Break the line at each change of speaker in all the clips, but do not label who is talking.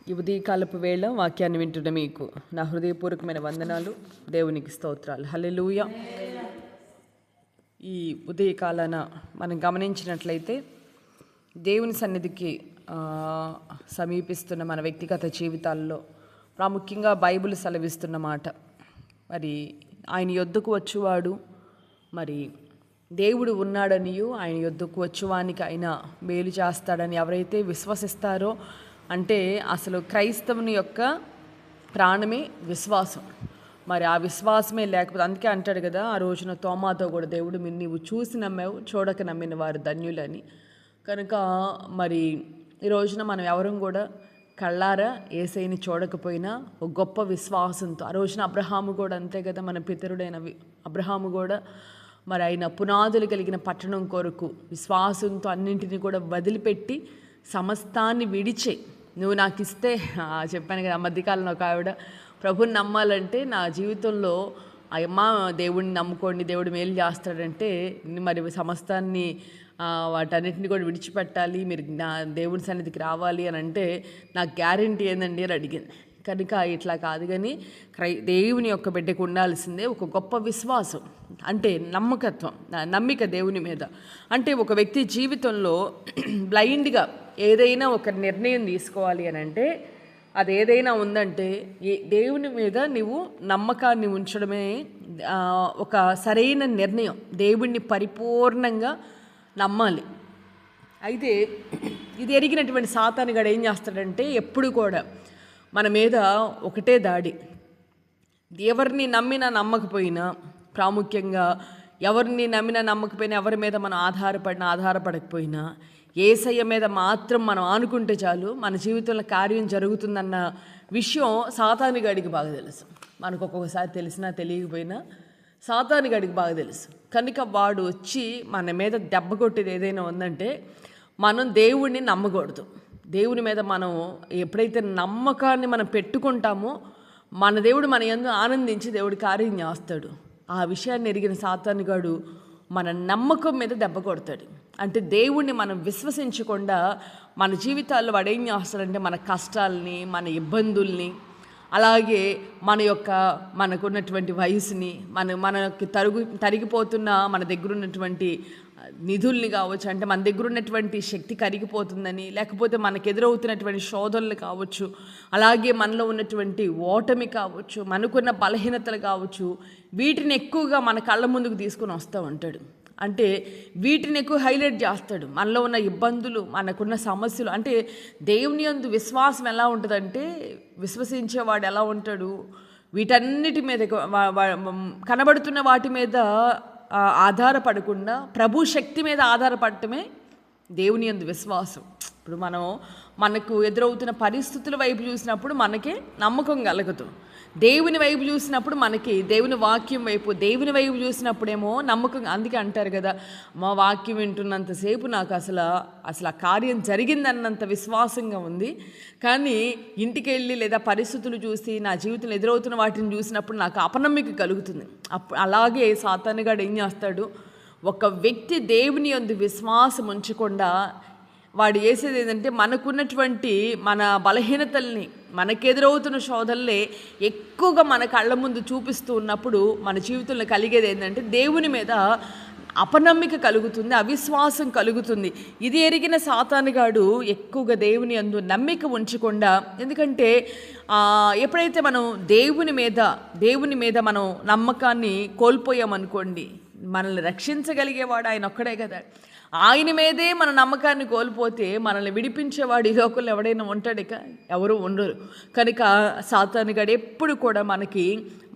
ఈ ఉదయకాలపు వేళ వాక్యాన్ని వింటున్న మీకు నా హృదయపూర్వకమైన వందనాలు, దేవునికి స్తోత్రాలు. హల్లెలూయా. ఈ ఉదయకాలాన మనం గమనించినట్లయితే దేవుని సన్నిధికి సమీపిస్తున్న మన వ్యక్తిగత జీవితాల్లో ప్రాముఖ్యంగా బైబిల్ సెలవిస్తున్న మాట, మరి ఆయన యొద్దకు వచ్చువాడు, మరి దేవుడు ఉన్నాడనియు ఆయన యొద్దకు వచ్చువానికి ఆయన మేలు చేస్తాడని ఎవరైతే విశ్వసిస్తారో, అంటే అసలు క్రైస్తవుని యొక్క ప్రాణమే విశ్వాసం. మరి ఆ విశ్వాసమే లేకపోతే, అందుకే అంటాడు కదా ఆ రోజున తోమాతో కూడా దేవుడు నీవు చూసి నమ్మావు, చూడక నమ్మిన వారు ధన్యులని. కనుక మరి ఈ రోజున మనం ఎవరం కూడా కళ్ళారా యేసయ్యని చూడకపోయినా ఒక గొప్ప విశ్వాసంతో, ఆ రోజున అబ్రహాము కూడా అంతే కదా, మన పితరుడైన అబ్రహాము కూడా మరి ఆయన పునాదులు కలిగిన పట్టణం కొరకు విశ్వాసంతో అన్నింటినీ కూడా వదిలిపెట్టి సమస్తాన్ని విడిచే, నువ్వు నాకు ఇస్తే చెప్పాను కదా, ఆ మధ్యకాలంలో ఒక ఆవిడ ప్రభుని నమ్మాలంటే నా జీవితంలో అమ్మ దేవుడిని నమ్ముకోండి, దేవుడు మేలు చేస్తాడంటే మరి సమస్తాన్ని వాటన్నిటిని కూడా విడిచిపెట్టాలి, మీరు నా దేవుని సన్నిధికి రావాలి అని అంటే నాకు గ్యారెంటీ ఏందండి అని అడిగింది. కనుక ఇట్లా కాదు, కానీ దేవుని యొక్క బిడ్డకు ఉండాల్సిందే ఒక గొప్ప విశ్వాసం, అంటే నమ్మకత్వం, నమ్మిక దేవుని మీద. అంటే ఒక వ్యక్తి జీవితంలో బ్లైండ్గా ఏదైనా ఒక నిర్ణయం తీసుకోవాలి అని అంటే అది ఏదైనా ఉందంటే దేవుని మీద నువ్వు నమ్మకాన్ని ఉంచడమే ఒక సరైన నిర్ణయం. దేవుణ్ణి పరిపూర్ణంగా నమ్మాలి. అయితే ఇది ఎరిగినటువంటి సాతానుగాడు ఏం చేస్తాడంటే ఎప్పుడు కూడా మన మీద ఒకటే దాడి. ఎవరిని నమ్మినా నమ్మకపోయినా, ప్రాముఖ్యంగా ఎవరిని నమ్మినా నమ్మకపోయినా, ఎవరి మీద మనం ఆధారపడకపోయినా యేసయ్య మీద మాత్రం మనం ఆనుకుంటే చాలు మన జీవితంలో కార్యం జరుగుతుందన్న విషయం సాతానుగాడికి బాగా తెలుసు. మనకు ఒక్కొక్కసారి తెలిసినా తెలియకపోయినా సాతానుగాడికి బాగా తెలుసు. కనుక వాడు వచ్చి మన మీద దెబ్బ కొట్టేది ఏదైనా ఉందంటే మనం దేవుణ్ణి నమ్మకూడదు. దేవుని మీద మనం ఎప్పుడైతే నమ్మకాన్ని మనం పెట్టుకుంటామో మన దేవుడు మన యందు ఆనందించి దేవుడి కార్యం చేస్తాడు. ఆ విషయాన్ని ఎరిగిన సాతానుగాడు మన నమ్మకం మీద దెబ్బ కొడతాడు. అంటే దేవుణ్ణి మనం విశ్వసించకుండా మన జీవితాల్లో వాడు ఏం చేస్తాడంటే మన కష్టాలని, మన ఇబ్బందుల్ని, అలాగే మనకున్నటువంటి వయసుని, మనకి తరిగిపోతున్న మన దగ్గర ఉన్నటువంటి నిధుల్ని కావచ్చు, అంటే మన దగ్గర ఉన్నటువంటి శక్తి కరిగిపోతుందని, లేకపోతే మనకు ఎదురవుతున్నటువంటి శోధనలు కావచ్చు, అలాగే మనలో ఉన్నటువంటి ఓటమి కావచ్చు, మనకున్న బలహీనతలు కావచ్చు, వీటిని ఎక్కువగా మన కళ్ళ ముందుకు తీసుకొని వస్తూ ఉంటాడు. అంటే వీటిని ఎక్కువ హైలైట్ చేస్తాడు. మనలో ఉన్న ఇబ్బందులు, మనకున్న సమస్యలు. అంటే దేవుని యందు విశ్వాసం ఎలా ఉంటుందంటే, విశ్వసించేవాడు ఎలా ఉంటాడు, వీటన్నిటి మీద కనబడుతున్న వాటి మీద ఆధారపడకుండా ప్రభు శక్తి మీద ఆధారపడటమే దేవుని యందు విశ్వాసం. ఇప్పుడు మనకు ఎదురవుతున్న పరిస్థితుల వైపు చూసినప్పుడు మనకే నమ్మకం కలగదు. దేవుని వైపు చూసినప్పుడు మనకి దేవుని వాక్యం వైపు, దేవుని వైపు చూసినప్పుడేమో నమ్మకం. అందుకే అంటారు కదా, మా వాక్యం వింటున్నంతసేపు నాకు అసలు ఆ కార్యం జరిగిందన్నంత విశ్వాసంగా ఉంది, కానీ ఇంటికి వెళ్ళి లేదా పరిస్థితులు చూసి నా జీవితంలో ఎదురవుతున్న వాటిని చూసినప్పుడు నాకు అపనమ్మిక కలుగుతుంది. అలాగే సాతానుగాడు ఏం చేస్తాడు, ఒక వ్యక్తి దేవుని యందు విశ్వాసం ఉంచకుండా వాడు చేసేది ఏంటంటే మనకున్నటువంటి మన బలహీనతల్ని, మనకెదురవుతున్న శోధనలే ఎక్కువగా మన కళ్ళ ముందు చూపిస్తూ ఉన్నప్పుడు మన జీవితంలో కలిగేది ఏంటంటే దేవుని మీద అపనమ్మిక కలుగుతుంది, అవిశ్వాసం కలుగుతుంది. ఇది ఎరిగిన సాతానుగాడు ఎక్కువగా దేవుని యందు నమ్మిక ఉంచకుండా, ఎందుకంటే ఎప్పుడైతే మనం దేవుని మీద మనం నమ్మకాన్ని కోల్పోయామనుకోండి, మనల్ని రక్షించగలిగేవాడు ఆయన ఒక్కడే కదా. ఆయన మీదే మన నమ్మకాన్ని కోల్పోతే మనల్ని విడిపించేవాడు ఈ లోకంలో ఎవడైనా ఉంటాడిక? ఎవరు ఉండరు. కనుక సాతానుగాడు ఎప్పుడు కూడా మనకి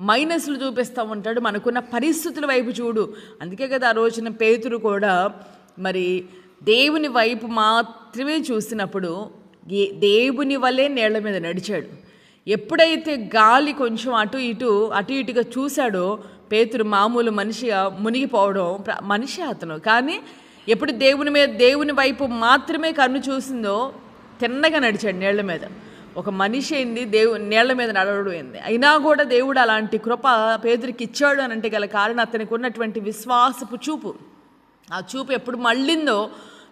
మైనస్లు చూపిస్తూ ఉంటాడు. మనకున్న పరిస్థితుల వైపు చూడు. అందుకే కదా ఆ రోజున పేతురు కూడా మరి దేవుని వైపు మాత్రమే చూసినప్పుడు దేవుని వల్లే నీళ్ల మీద నడిచాడు. ఎప్పుడైతే గాలి కొంచెం అటు ఇటుగా చూశాడో పేతురు మామూలు మనిషిగా మునిగిపోవడం మనిషి అతను. కానీ ఎప్పుడు దేవుని వైపు మాత్రమే కన్ను చూసిందో తిన్నగా నడిచాడు నీళ్ల మీద. ఒక మనిషి అయింది నీళ్ల మీద నడవడం అయింది. అయినా కూడా దేవుడు అలాంటి కృప పేతురికి ఇచ్చాడు అని అంటే గల కారణం అతనికి ఉన్నటువంటి విశ్వాసపు చూపు. ఆ చూపు ఎప్పుడు మళ్ళిందో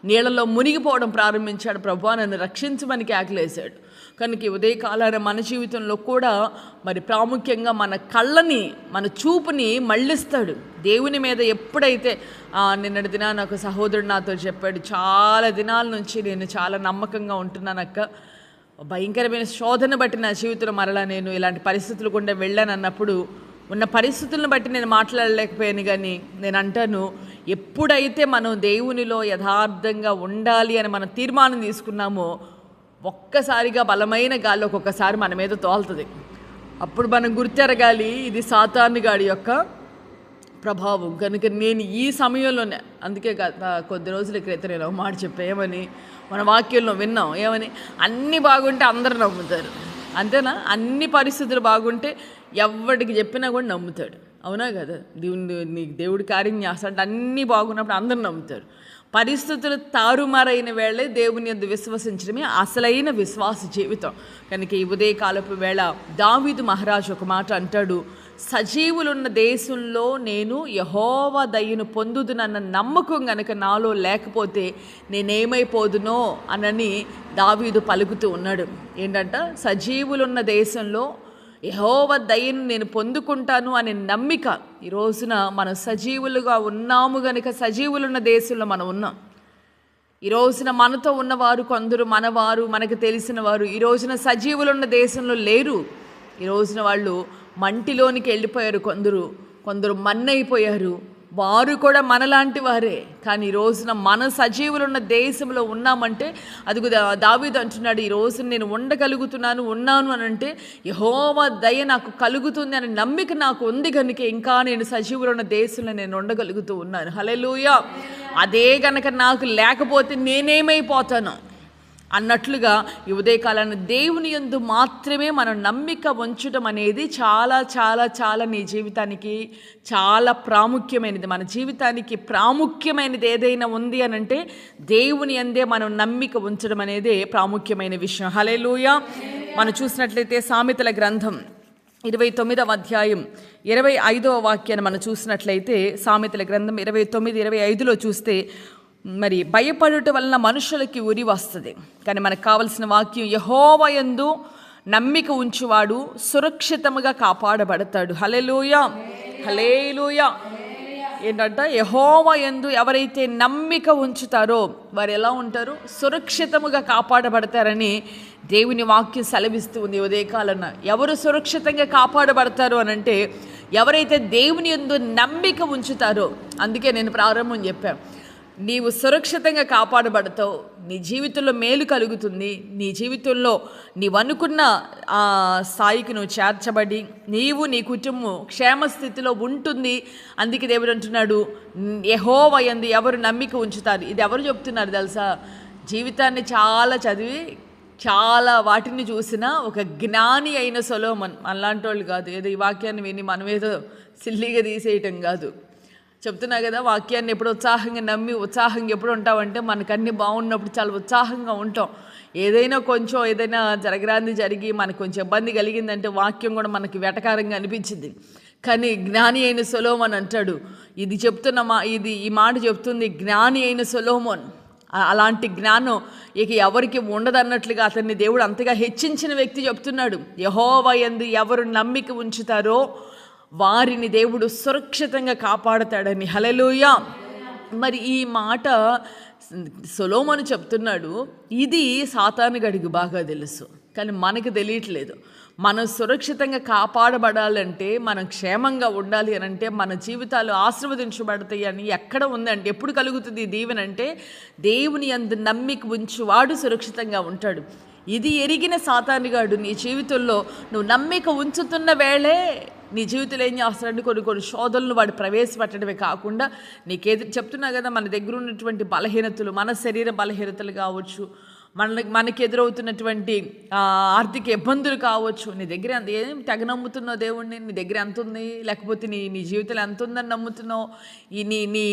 నీళ్ళలో మునిగిపోవడం ప్రారంభించాడు. ప్రభువా నన్ను రక్షించమని కేకలేశాడు. కనుక ఈ ఉదయకాలాన మన జీవితంలో కూడా మరి ప్రాముఖ్యంగా మన కళ్ళని, మన చూపుని మళ్ళిస్తాడు దేవుని మీద. ఎప్పుడైతే నిన్నటి దినాన ఒక సహోదరుడు నాతో చెప్పాడు, చాలా దినాల నుంచి నేను చాలా నమ్మకంగా ఉంటున్నానక్క, భయంకరమైన శోధన బట్టి నా జీవితంలో మరలా నేను ఇలాంటి పరిస్థితులు గుండా వెళ్ళాను అన్నప్పుడు ఉన్న పరిస్థితులను బట్టి నేను మాట్లాడలేకపోయాను. కానీ నేను అంటాను, ఎప్పుడైతే మనం దేవునిలో యథార్థంగా ఉండాలి అని మనం తీర్మానం తీసుకున్నామో ఒక్కసారిగా బలమైన గాలి ఒక్కొక్కసారి మన మీద తోలుతుంది. అప్పుడు మనం గుర్తెరగాలి ఇది సాతాను గాడి యొక్క ప్రభావం. కనుక నేను ఈ సమయంలోనే, అందుకే కొద్ది రోజుల క్రితం నేను ఒక మాట చెప్పేమని మన వాక్యంలో విన్నాం, ఏమని, అన్నీ బాగుంటే అందరూ నమ్ముతారు, అంతేనా? అన్ని పరిస్థితులు బాగుంటే ఎవరికి చెప్పినా కూడా నమ్ముతాడు, అవునా కదా? నీకు దేవుడి కార్యం చేస్తాడు, అన్నీ బాగున్నప్పుడు అందరూ నమ్ముతారు. పరిస్థితులు తారుమారైన వేళే దేవుని యందు విశ్వసించడమే అసలైన విశ్వాస జీవితం. కనుక ఈ ఉదయకాలపు వేళ దావీదు మహారాజు ఒక మాట అంటాడు, సజీవులున్న దేశంలో నేను యెహోవా దయను పొందుదునన్న నమ్మకం గనక నాలో లేకపోతే నేనేమైపోదునో అనని దావీదు పలుకుతూ ఉన్నాడు. ఏంటంట, సజీవులున్న దేశంలో యెహోవా దయను నేను పొందుకుంటాను అనే నమ్మిక. ఈ రోజున మనం సజీవులుగా ఉన్నాము గనుక సజీవులున్న దేశంలో మనం ఉన్నాం. ఈ రోజున మనతో ఉన్నవారు కొందరు మనవారు, మనకు తెలిసిన వారు ఈ రోజున సజీవులున్న దేశంలో లేరు. ఈ రోజున వాళ్ళు మంటిలోనికి వెళ్ళిపోయారు, కొందరు మన్నైపోయారు, వారు కూడా మనలాంటి వారే. కానీ ఈ రోజున మన సజీవులున్న దేశంలో ఉన్నామంటే అది దావీదు అంటున్నాడు, ఈ రోజున నేను ఉన్నాను అని అంటే యెహోవా దయ నాకు కలుగుతుంది అనే నమ్మిక నాకు ఉంది కనుక ఇంకా నేను సజీవులున్న దేశంలో నేను ఉండగలుగుతూ ఉన్నాను. హల్లెలూయా. అదే గనక నాకు లేకపోతే నేనేమైపోతాను అన్నట్లుగా ఈ ఉదయకాలాన్ని దేవుని యందు మాత్రమే మనం నమ్మిక ఉంచడం అనేది చాలా చాలా చాలా నీ జీవితానికి చాలా ప్రాముఖ్యమైనది. మన జీవితానికి ప్రాముఖ్యమైనది ఏదైనా ఉంది అని అంటే దేవుని యందే మనం నమ్మిక ఉంచడం అనేది ప్రాముఖ్యమైన విషయం. హల్లెలూయా. మనం చూసినట్లయితే సామెతల గ్రంథం 29వ అధ్యాయం 25వ వాక్యాన్ని మనం చూసినట్లయితే సామెతల గ్రంథం 29:25లో చూస్తే, మరి భయపడుట వలన మనుషులకి ఉరి వస్తుంది, కానీ మనకు కావలసిన వాక్యం యెహోవా యందు నమ్మిక ఉంచువాడు సురక్షితముగా కాపాడబడతాడు. హల్లెలూయా, హల్లెలూయా. ఏంటంట, యెహోవా యందు ఎవరైతే నమ్మిక ఉంచుతారో వారు ఎలా ఉంటారు? సురక్షితముగా కాపాడబడతారని దేవుని వాక్యం సెలవిస్తూ ఉంది. ఉదయకాలన ఎవరు సురక్షితంగా కాపాడబడతారు అని అంటే ఎవరైతే దేవుని యందు నమ్మిక ఉంచుతారో. అందుకే నేను ప్రారంభం చెప్పాను, నీవు సురక్షితంగా కాపాడబడతావు, నీ జీవితంలో మేలు కలుగుతుంది, నీ జీవితంలో నీవు అనుకున్న స్థాయికి నువ్వు చేర్చబడి నీవు నీ కుటుంబం క్షేమస్థితిలో ఉంటుంది. అందుకే దేవుడు అంటున్నాడు, యెహోవా యందు ఎవరు నమ్మిక ఉంచుతారు. ఇది ఎవరు చెప్తున్నారు తెలుసా? జీవితాన్ని చాలా చదివి చాలా వాటిని చూసిన ఒక జ్ఞాని అయిన సొలొమోన్. అలాంటి వాళ్ళు కాదు, ఏదో ఈ వాక్యాన్ని విని మనమేదో సిల్లీగా తీసేయటం కాదు. చెప్తున్నా కదా, వాక్యాన్ని ఎప్పుడు ఉత్సాహంగా నమ్మి ఉత్సాహంగా ఎప్పుడు ఉంటామంటే మనకు అన్నీ బాగున్నప్పుడు చాలా ఉత్సాహంగా ఉంటాం. ఏదైనా జరగరాంది జరిగి మనకు కొంచెం ఇబ్బంది కలిగిందంటే వాక్యం కూడా మనకి వెటకారంగా అనిపించింది. కానీ జ్ఞాని అయిన సొలొమోన్ అంటాడు, ఈ మాట చెప్తుంది జ్ఞాని అయిన సొలొమోన్. అలాంటి జ్ఞానం ఇక ఎవరికి ఉండదన్నట్లుగా అతన్ని దేవుడు అంతగా హెచ్చించిన వ్యక్తి చెప్తున్నాడు, యెహోవా యందు ఎవరు నమ్మిక ఉంచుతారో వారిని దేవుడు సురక్షితంగా కాపాడుతాడని. హల్లెలూయా. మరి ఈ మాట సొలొమోను చెప్తున్నాడు. ఇది సాతాను గడికి బాగా తెలుసు, కానీ మనకు తెలియట్లేదు. మనం సురక్షితంగా కాపాడబడాలంటే, మనం క్షేమంగా ఉండాలి అని అంటే, మన జీవితాలు ఆశీర్వదించబడతాయి అని ఎక్కడ ఉందంటే, ఎప్పుడు కలుగుతుంది ఈ దీవెన అంటే దేవుని యందు నమ్మిక ఉంచువాడు సురక్షితంగా ఉంటాడు. ఇది ఎరిగిన సాతానుగాడు నీ జీవితంలో నువ్వు నమ్మిక ఉంచుతున్న వేళే నీ జీవితంలో ఏం చేస్తాడంటే కొన్ని శోధనలు వాడు ప్రవేశపెట్టడమే కాకుండా నీకేది చెప్తున్నా కదా, మన దగ్గర ఉన్నటువంటి బలహీనతలు, మన శరీర బలహీనతలు కావచ్చు, మనకి ఎదురవుతున్నటువంటి ఆర్థిక ఇబ్బందులు కావచ్చు, నీ దగ్గర ఏం తెగ నమ్ముతున్నావు దేవుణ్ణి, నీ దగ్గర ఎంత ఉంది, లేకపోతే నీ జీవితంలో ఎంత ఉందని నమ్ముతున్నావు,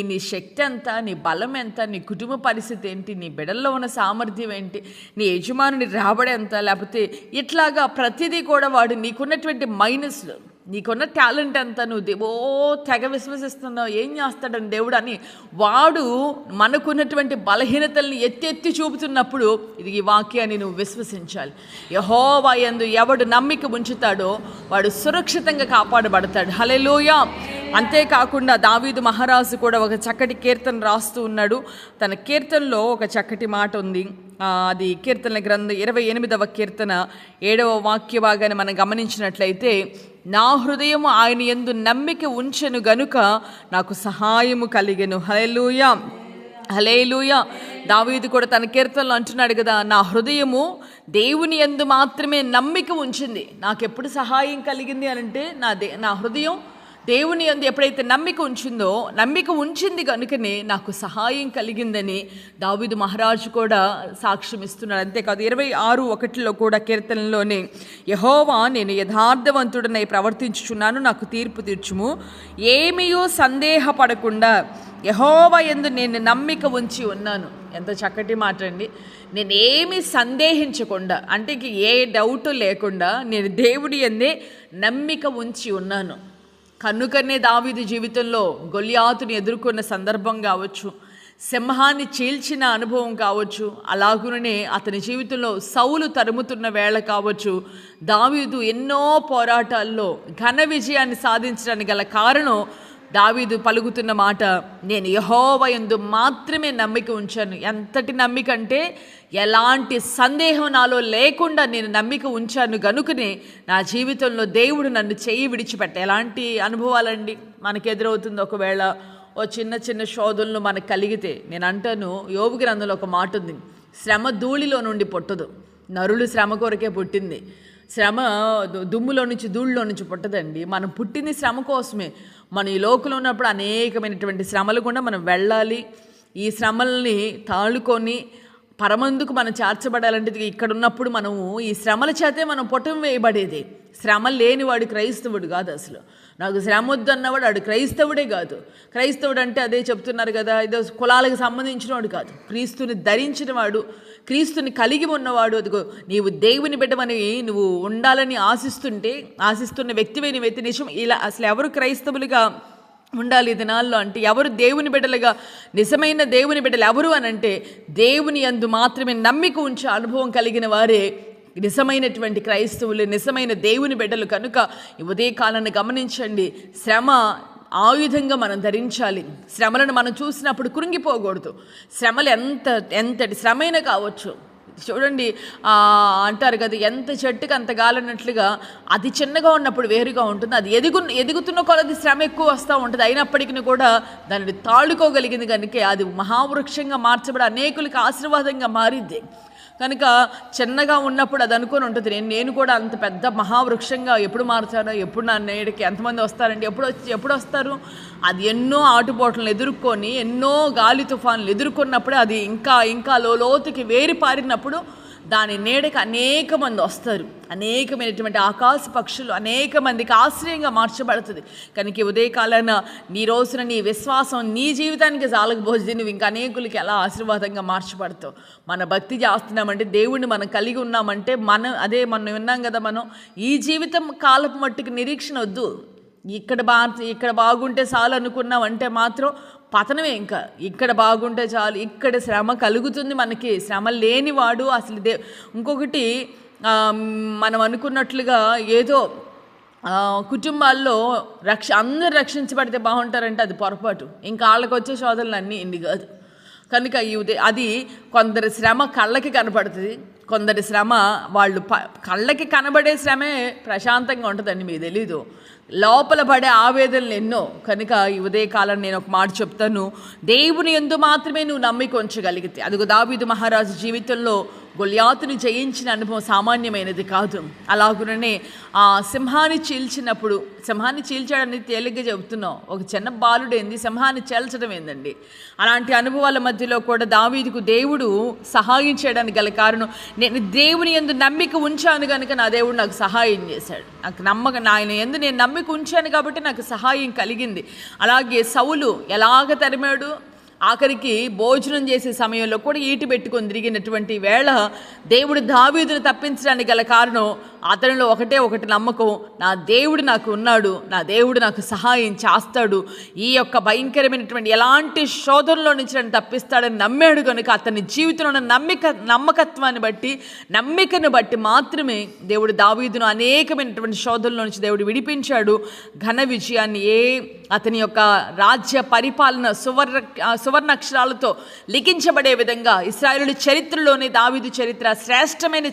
నీ శక్తి ఎంత, నీ బలం ఎంత, నీ కుటుంబ పరిస్థితి ఏంటి, నీ బిడ్డల్లో ఉన్న సామర్థ్యం ఏంటి, నీ యజమానుని రాబడి ఎంత, లేకపోతే ఇట్లాగా ప్రతిదీ కూడా వాడు నీకున్నటువంటి మైనస్లు నీకున్న టాలెంట్ అంతా నువ్వు తెగ విశ్వసిస్తున్నావు, ఏం చేస్తాడని దేవుడు అని వాడు మనకున్నటువంటి బలహీనతల్ని ఎత్తి చూపుతున్నప్పుడు ఇది ఈ వాక్యాన్ని నువ్వు విశ్వసించాలి. యెహోవా యందు ఎవడు నమ్మిక ఉంచుతాడో వాడు సురక్షితంగా కాపాడబడతాడు. హల్లెలూయా. అంతేకాకుండా దావీదు మహారాజు కూడా ఒక చక్కటి కీర్తన రాస్తూ ఉన్నాడు. తన కీర్తనలో ఒక చక్కటి మాట ఉంది. అది కీర్తనల గ్రంథం 28వ కీర్తన 7వ వాక్య భాగాన్ని మనం గమనించినట్లయితే, నా హృదయము ఆయన యందు నమ్మిక ఉంచెను గనుక నాకు సహాయము కలిగెను. హల్లెలూయా, హల్లెలూయా. దావీదు కూడా తన కీర్తనలో అంటున్నాడు కదా, నా హృదయము దేవుని యందు మాత్రమే నమ్మిక ఉంచింది, నాకెప్పుడు సహాయం కలిగింది అని అంటే నా హృదయం దేవుని యందు ఎప్పుడైతే నమ్మిక ఉంచింది కనుకనే నాకు సహాయం కలిగిందని దావీదు మహారాజు కూడా సాక్ష్యం ఇస్తున్నాడు. అంతేకాదు 26:1 కూడా కీర్తనలోనే, యెహోవా నేను యథార్థవంతుడనై ప్రవర్తించుచున్నాను, నాకు తీర్పు తీర్చుము, ఏమీయూ సందేహపడకుండా యెహోవా యందు నేను నమ్మిక ఉంచి ఉన్నాను. ఎంత చక్కటి మాట అండి. నేనేమి సందేహించకుండా, అంటే ఏ డౌట్ లేకుండా నేను దేవుడి యందే నమ్మిక ఉంచి ఉన్నాను. కనుకనే దావీదు జీవితంలో గొల్యాతుని ఎదుర్కొన్న సందర్భం కావచ్చు, సింహాన్ని చీల్చిన అనుభవం కావచ్చు, అలాగునే అతని జీవితంలో సౌలు తరుముతున్న వేళ కావచ్చు, దావీదు ఎన్నో పోరాటాల్లో ఘన విజయాన్ని సాధించడానికి గల కారణం దావీదు పలుకుతున్న మాట, నేను యెహోవా యందు మాత్రమే నమ్మిక ఉంచాను. ఎంతటి నమ్మిక అంటే ఎలాంటి సందేహం నాలో లేకుండా నేను నమ్మిక ఉంచాను గనుకనే నా జీవితంలో దేవుడు నన్ను చెయ్యి విడిచిపెట్ట. ఎలాంటి అనుభవాలండి మనకు ఎదురవుతుంది. ఒకవేళ చిన్న శోధనలు మనకు కలిగితే, నేను అంటాను, యోబు గ్రంథంలో ఒక మాట ఉంది, శ్రమ ధూళిలో నుండి పుట్టదు, నరులు శ్రమ కొరకే పుట్టింది. శ్రమ దుమ్ములో నుంచి ధూళిలో నుంచి పుట్టదండి. మనం పుట్టింది శ్రమ కోసమే. మనం ఈ లోకంలో ఉన్నప్పుడు అనేకమైనటువంటి శ్రమలు కూడా మనం వెళ్ళాలి. ఈ శ్రమల్ని తాళుకొని పరమందుకు మనం చేర్చబడాలంటే ఇక్కడ ఉన్నప్పుడు మనము ఈ శ్రమల చేతే మనం పుటం వేయబడేది. శ్రమ లేనివాడు క్రైస్తవుడు కాదు. అసలు నాకు శ్రమ వద్దు అన్నవాడు వాడు క్రైస్తవుడే కాదు. క్రైస్తవుడు అంటే అదే చెప్తున్నారు కదా, ఇదో కులాలకు సంబంధించిన వాడు కాదు. క్రీస్తుని ధరించిన వాడు, క్రీస్తుని కలిగి ఉన్నవాడు. అదిగో నీవు దేవుని బిడ్డమని నువ్వు ఉండాలని ఆశిస్తున్న వ్యక్తివే నువ్వైతే నిజం. ఇలా అసలు ఎవరు క్రైస్తవులుగా ఉండాలి ఈ దినాల్లో అంటే, ఎవరు దేవుని బిడ్డలుగా, నిజమైన దేవుని బిడ్డలు ఎవరు అని అంటే, దేవుని యందు మాత్రమే నమ్మిక ఉంచే అనుభవం కలిగిన వారే నిజమైనటువంటి క్రైస్తవులు, నిజమైన దేవుని బిడ్డలు. కనుక ఈ ఉదయకాలాన్ని గమనించండి, శ్రమ ఆయుధంగా మనం ధరించాలి. శ్రమలను మనం చూసినప్పుడు కృంగిపోకూడదు. శ్రమలు ఎంతటి శ్రమైనా కావచ్చు. చూడండి, అంటారు కదా, ఎంత చెట్టుకు అంత గాలన్నట్లుగా అది చిన్నగా ఉన్నప్పుడు వేరుగా ఉంటుంది, అది ఎదుగుతున్న కొలది శ్రమ ఎక్కువ వస్తూ ఉంటుంది. అయినప్పటికీ కూడా దానిని తాళుకోగలిగింది కనుక అది మహావృక్షంగా మార్చబడి అనేకులకి ఆశీర్వాదంగా మారిద్ది. కనుక చిన్నగా ఉన్నప్పుడు అది అనుకొని ఉంటుంది, నేను కూడా అంత పెద్ద మహావృక్షంగా ఎప్పుడు మారుతానో, ఎప్పుడు నా నేడికి ఎంతమంది వస్తారండి, ఎప్పుడు వస్తారు. అది ఎన్నో ఆటుపోట్లను ఎదుర్కొని, ఎన్నో గాలి తుఫాన్లు ఎదుర్కొన్నప్పుడు అది ఇంకా లోతుకి వేరి పారినప్పుడు దాని నీడకి అనేక మంది వస్తారు. అనేకమైనటువంటి ఆకాశ పక్షులు అనేక మందికి ఆశ్రయంగా మార్చబడుతుంది. కనుక ఉదయకాలాన నీ రోజున నీ విశ్వాసం నీ జీవితానికి జాలకపోతే నువ్వు ఇంకా అనేకులకి ఎలా ఆశీర్వాదంగా మార్చబడతావు. మన భక్తి చేస్తున్నామంటే, దేవుణ్ణి మనం కలిగి ఉన్నామంటే, మనం విన్నాం కదా, మనం ఈ జీవితం కాలపు మట్టుకు నిరీక్షణ వద్దు. ఇక్కడ బాగుంటే చాలు అనుకున్నామంటే మాత్రం పతనమే. ఇంకా ఇక్కడ బాగుంటే చాలు, ఇక్కడ శ్రమ కలుగుతుంది మనకి. శ్రమ లేనివాడు అసలు ఇంకొకటి, మనం అనుకున్నట్లుగా ఏదో కుటుంబాల్లో అందరూ రక్షించబడితే బాగుంటారంటే అది పొరపాటు. ఇంకా వాళ్ళకి వచ్చే శోధనలు అన్నీ ఇన్ని కాదు. కనుక అది కొందరి శ్రమ కళ్ళకి కనపడుతుంది, కొందరి శ్రమ వాళ్ళు కళ్ళకి కనబడే శ్రమే ప్రశాంతంగా ఉంటుందండి. మీకు తెలీదు, లోపల పడే ఆవేదనలు ఎన్నో. కనుక ఈ ఉదయకాలం నేను ఒక మాట చెప్తాను, దేవుని యందు మాత్రమే నువ్వు నమ్మిక ఉంచగలిగితే. అదిగో దావీదు మహారాజు జీవితంలో గొల్యాతుని జయించిన అనుభవం సామాన్యమైనది కాదు. అలాగుననే ఆ సింహాన్ని చీల్చాడని తేలిగ్గా చెబుతున్నావు. ఒక చిన్న బాలుడేంది సింహాన్ని చీల్చడం ఏందండి? అలాంటి అనుభవాల మధ్యలో కూడా దావీదుకు దేవుడు సహాయం చేయడానికి గల కారణం, నేను దేవుని యందు నమ్మిక ఉంచాను కనుక నా దేవుడు నాకు సహాయం చేశాడు. ఆయన యందు నేను నమ్మిక ఉంచాను కాబట్టి నాకు సహాయం కలిగింది. అలాగే సౌలు ఎలాగ తరిమాడు, ఆఖరికి భోజనం చేసే సమయంలో కూడా ఈటి పెట్టుకొని తిరిగినటువంటి వేళ దేవుడు దావీదును తప్పించడానికి గల కారణం అతనిలో ఒకటి నమ్మకం, నా దేవుడు నాకు ఉన్నాడు, నా దేవుడు నాకు సహాయం చేస్తాడు, ఈ యొక్క భయంకరమైనటువంటి ఎలాంటి శోధనలో నుంచి నన్ను తప్పిస్తాడని నమ్మాడు కనుక అతని జీవితంలో ఉన్న నమ్మకత్వాన్ని బట్టి, నమ్మికను బట్టి మాత్రమే దేవుడు దావీదును అనేకమైనటువంటి శోధనలో నుంచి దేవుడు విడిపించాడు. ఘన విజయాన్ని అతని యొక్క రాజ్య పరిపాలన సువర్ణ అక్షరాలతో లిఖించబడే విధంగా ఇశ్రాయేలు చరిత్రలోనే దావీదు చరిత్ర శ్రేష్టమైన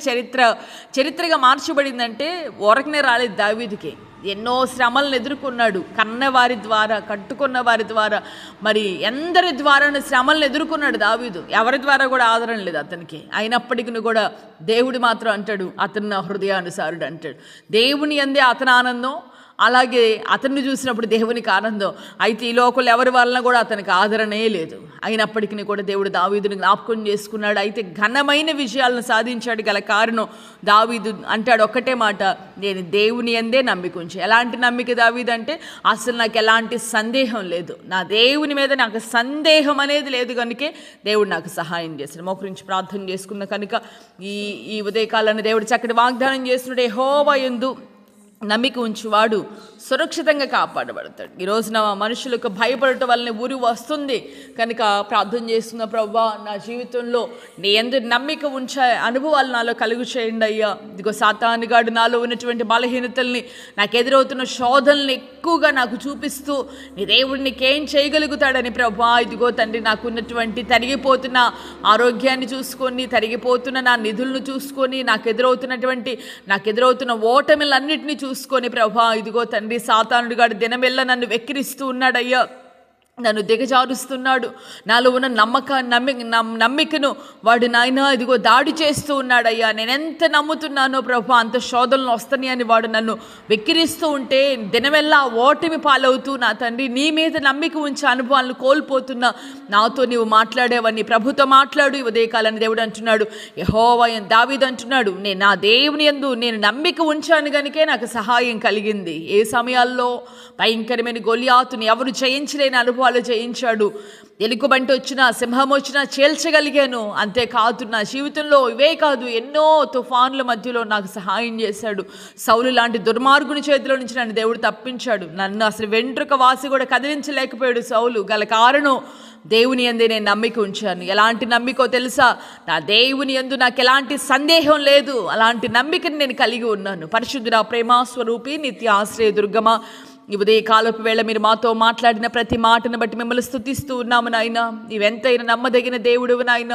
చరిత్రగా మార్చబడిందంటే ఊరకనే రాలేదు. దావీదుకి ఎన్నో శ్రమలను ఎదుర్కొన్నాడు. కన్నవారి ద్వారా, కట్టుకున్న వారి ద్వారా, మరి ఎందరి ద్వారా శ్రమలను ఎదుర్కొన్నాడు దావీదు. ఎవరి ద్వారా కూడా ఆదరణ లేదు అతనికి. అయినప్పటికీ కూడా దేవుడు మాత్రం అంటాడు, అతను నా హృదయానుసారుడు అంటాడు. దేవుని యందే అతని ఆనందం, అలాగే అతన్ని చూసినప్పుడు దేవునికి ఆనందం. అయితే ఈ లోకలు ఎవరి వలన కూడా అతనికి ఆదరణే లేదు. అయినప్పటికీ కూడా దేవుడు దావీదుని జ్ఞాపకం చేసుకున్నాడు. అయితే ఘనమైన విజయాలను సాధించాడు. గల కారణం దావీదు అంటాడు ఒక్కటే మాట, నేను దేవుని యందే నమ్మిక ఉంచి. ఎలాంటి నమ్మిక దావీదు అంటే, అసలు నాకు ఎలాంటి సందేహం లేదు, నా దేవుని మీద నాకు సందేహం అనేది లేదు కనుకే దేవుడు నాకు సహాయం చేశాడు. మోకరించి ప్రార్థన చేసుకున్న కనుక ఈ ఉదయకాలాన్ని దేవుడు చక్కటి వాగ్దానం చేస్తున్నాడు. యెహోవా యందు నమ్మిక ఉంచువాడు సురక్షితంగా కాపాడబడతాడు. ఈ రోజున మనుషులకు భయపడటం వల్లనే ఊరి వస్తుంది కనుక ప్రార్థన చేస్తున్న ప్రభువా, నా జీవితంలో నీ యందు నమ్మిక ఉంచే అనుభవాలు నాలో కలుగు చేయండి అయ్యా. ఇదిగో సాతానుగాడు నాలో ఉన్నటువంటి బలహీనతల్ని, నాకు ఎదురవుతున్న శోధనల్ని ఎక్కువగా నాకు చూపిస్తూ నీ దేవుడు నీకేం చేయగలుగుతాడని ప్రభువా, ఇదిగో తండ్రి నాకున్నటువంటి తరిగిపోతున్న ఆరోగ్యాన్ని చూసుకొని, తరిగిపోతున్న నా నిధులను చూసుకొని, నాకు ఎదురవుతున్న ఓటమిలన్నింటినీ చూసుకొని ప్రభువా, ఇదిగో తండ్రి సాతానుడు గాడు దినమెల్లా నన్ను వెక్కిరిస్తూ ఉన్నాడయ్యా, నన్ను దిగజారుస్తున్నాడు. నాలో ఉన్న నమ్మికను వాడు నాయనా ఇదిగో దాడి చేస్తూ ఉన్నాడయ్యా. నేనెంత నమ్ముతున్నానో ప్రభు అంత శోధనలు వస్తాయి అని వాడు నన్ను వెక్కిరిస్తూ ఉంటే దినమెల్లా ఓటమి పాలవుతూ నా తండ్రి నీ మీద నమ్మిక ఉంచే అనుభవాలను కోల్పోతున్నా. నాతో నీవు మాట్లాడేవని ప్రభుతో మాట్లాడు ఈ ఉదయకాలని దేవుడు అంటున్నాడు. యెహోవా దావీదు అంటున్నాడు, నేను నా దేవుని యందు నేను నమ్మిక ఉంచాను గనుకే నాకు సహాయం కలిగింది. ఏ సమయాల్లో భయంకరమైన గొలియాతుని ఎవరు జయించలేని అనుభవాలు జయించాడు. ఎలుకబంటి వచ్చినా, సింహం వచ్చినా చేల్చగలిగాను. అంతేకాదు నా జీవితంలో ఇవే కాదు, ఎన్నో తుఫాన్ల మధ్యలో నాకు సహాయం చేశాడు. సౌలు లాంటి దుర్మార్గుని చేతిలో నుంచి నన్ను దేవుడు తప్పించాడు. నన్ను అసలు వెంట్రుక వాసి కూడా కదిలించలేకపోయాడు సౌలు. గల కారణం దేవుని యందే నేను నమ్మిక ఉంచాను. ఎలాంటి నమ్మికో తెలుసా? నా దేవుని యందు నాకు ఎలాంటి సందేహం లేదు, అలాంటి నమ్మికను నేను కలిగి ఉన్నాను. పరిశుద్ధుడా, ప్రేమాస్వరూపి, నిత్య ఆశ్రయ దుర్గమా, ఈ ఉదయకాలపు వేళ మీరు మాతో మాట్లాడిన ప్రతి మాటను బట్టి మిమ్మల్ని స్తుతిస్తూ ఉన్నాము నాయన. నీవెంతైనా నమ్మదగిన దేవుడువు నాయన.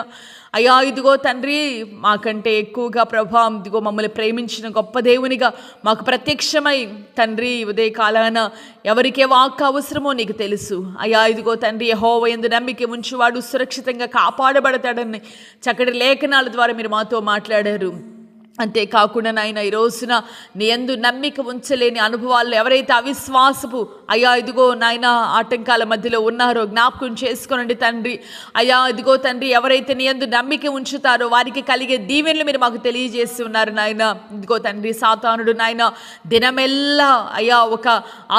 అయ్యా ఇదిగో తండ్రి, మాకంటే ఎక్కువగా ప్రభా ఇదిగో మమ్మల్ని ప్రేమించిన గొప్ప దేవునిగా మాకు ప్రత్యక్షమై తండ్రి ఉదయకాలాన ఎవరికే వాక్ అవసరమో నీకు తెలుసు. అయ్యా ఇదిగో తండ్రి, యెహోవా యందు నమ్మిక ఉంచువాడు సురక్షితంగా కాపాడబడతాడని చక్కటి లేఖనాల ద్వారా మీరు మాతో మాట్లాడారు. అంతేకాకుండా నాయన ఈ రోజున నీ యందు నమ్మిక ఉంచలేని అనుభవాల్లో ఎవరైతే అవిశ్వాసపు అయ్యా ఇదిగో నాయన ఆటంకాల మధ్యలో ఉన్నారో జ్ఞాపకం చేసుకోనండి తండ్రి. అయ్యా ఇదిగో తండ్రి, ఎవరైతే నీ యందు నమ్మిక ఉంచుతారో వారికి కలిగే దీవెనలు మీరు మాకు తెలియజేసి ఉన్నారు నాయన. ఇదిగో తండ్రి, సాతానుడు నాయన దినమెల్లా అయ్యా ఒక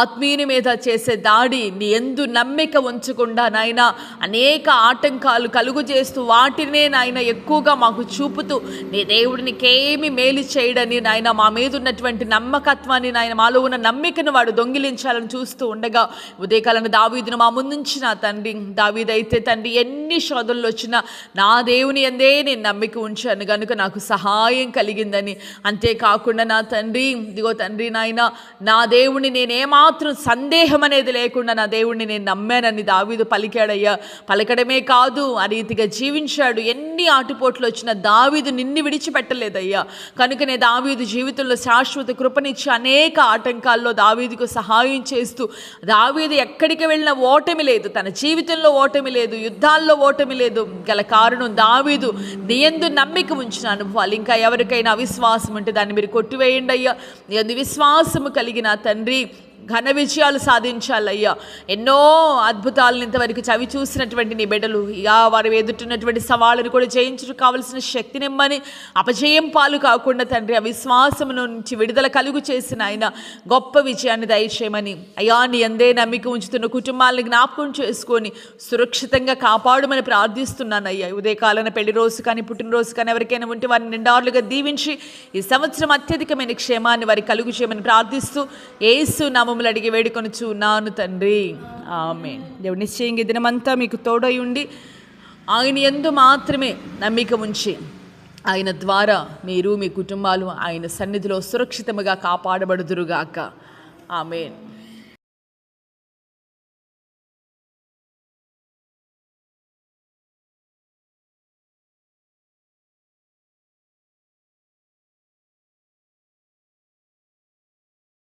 ఆత్మీయుని మీద చేసే దాడి నీ యందు నమ్మిక ఉంచకుండా నాయన అనేక ఆటంకాలు కలుగు చేస్తూ వాటినే నాయన ఎక్కువగా మాకు చూపుతూ నీ దేవుడినికేమి మేలు చేయడని నాయన మా మీద ఉన్నటువంటి నమ్మకత్వాన్ని నాయన మాలో ఉన్న నమ్మికను వాడు దొంగిలించాలని చూస్తూ ఉండగా ఉదయకాలను దావీదును మా ముందుంచిన తండ్రి. దావీదైతే తండ్రి ఎన్ని శోధనలు వచ్చినా నా దేవుని యందే నేను నమ్మిక ఉంచాను కనుక నాకు సహాయం కలిగిందని. అంతేకాకుండా నా తండ్రి ఇదిగో తండ్రి నాయన నా దేవుని నేనేమాత్రం సందేహం అనేది లేకుండా నా దేవుడిని నేను నమ్మానని దావీదు పలికాడయ్యా. పలకడమే కాదు, ఆ రీతిగా జీవించాడు. ఎన్ని ఆటుపోట్లు వచ్చినా దావీదు నిన్ను విడిచిపెట్టలేదయ్యా. కనుకనే దావీదు జీవితంలో శాశ్వత కృపనిచ్చి అనేక ఆటంకాల్లో దావీదుకు సహాయం చేస్తూ దావీదు ఎక్కడికి వెళ్ళిన ఓటమి లేదు, తన జీవితంలో ఓటమి లేదు, యుద్ధాల్లో ఓటమి లేదు. గల కారణం దావీదు నీ యందు నమ్మిక ఉంచిన అనుభవాలు. ఇంకా ఎవరికైనా అవిశ్వాసం ఉంటే దాన్ని మీరు కొట్టివేయండి అయ్యా. నీ యందు విశ్వాసము కలిగిన తండ్రి ఘన విజయాలు సాధించాలయ్యా. ఎన్నో అద్భుతాలను ఇంతవరకు చవి చూసినటువంటి నీ బిడ్డలు వారు ఎదుటిన్నటువంటి సవాళ్ళను కూడా జయించడం కావలసిన శక్తినిమ్మని, అపజయం పాలు కాకుండా తండ్రి అవిశ్వాసము నుంచి విడుదల కలుగు చేసిన ఆయన గొప్ప విజయాన్ని దయచేయమని అయ్యా, నీ అందే నమ్మిక ఉంచుతున్న కుటుంబాలను జ్ఞాపకం చేసుకొని సురక్షితంగా కాపాడమని ప్రార్థిస్తున్నాను అయ్యా. ఉదయకాలన పెళ్లి రోజు కానీ పుట్టినరోజు కానీ ఎవరికైనా ఉంటే వారిని నిండారులుగా దీవించి ఈ సంవత్సరం అత్యధికమైన క్షేమాన్ని వారి కలుగు చేయమని ప్రార్థిస్తూ యేసు నామములో అడిగి వేడుకొనుచున్నాను తండ్రి, ఆమేన్. దేవుడు నిశ్చయంగా ఈ దినమంతా మీకు తోడై ఉండి ఆయన యందు మాత్రమే నమ్మిక ఉంచి ఆయన ద్వారా మీరు మీ కుటుంబాలు ఆయన సన్నిధిలో సురక్షితముగా కాపాడబడుదురుగాక. ఆమేన్.